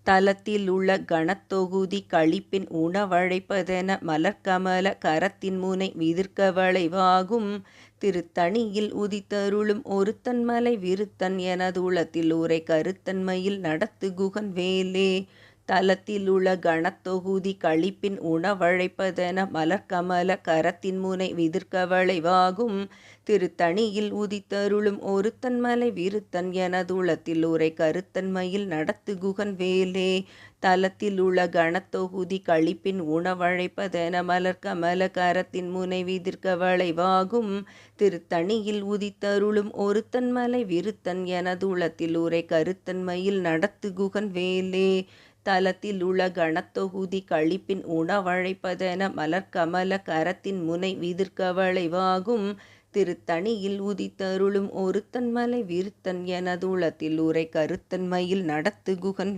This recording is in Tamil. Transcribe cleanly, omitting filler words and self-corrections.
தலத்தில் உள்ள கணத்தொகுதி களிப்பின் உணவழைப்பதென மலர்க்கமல கரத்தின் முனை விதிர்க்க வளைவாகும் திருத்தணியில் உதித்தருளும் ஒருத்தன் மலை விருத்தன் எனதுளத்தில் உரை கருத்தன்மையில் நடத்து குகன் வேலே. தலத்தில் உள்ள கணத்தொகுதி களிப்பின் உணவழைப்பதென மலர்க்கமல கரத்தின் முனை விதிர்க்க வளைவாகும் திருத்தணியில் உதித்தருளும் ஒருத்தன் மலை விருத்தன் எனதுளத்தில் உரை கருத்தன்மையில் நடத்து குகன் வேலே. தலத்தில் உள்ள கணத்தொகுதி களிப்பின் உணவழைப்பதென மலர்க்கமல கரத்தின் முனை விதிர்க்க வளைவாகும் திருத்தணியில் உதித்தருளும் ஒருத்தன் மலை விருத்தன் எனதுளத்தில் உரை கருத்தன்மையில் நடத்து குகன் வேலே. தலத்தில் உள்ள கணத்தொகுதி களிப்பின் உணவழைப்பதென மலர்க்கமல கரத்தின் முனை விதிர்க்க வளைவாகும் திருத்தணியில் உதித்தருளும் ஒருத்தன் மலை விருத்தன் எனதுளத்தில் உரை கருத்தன்மையில் நடத்து குகன்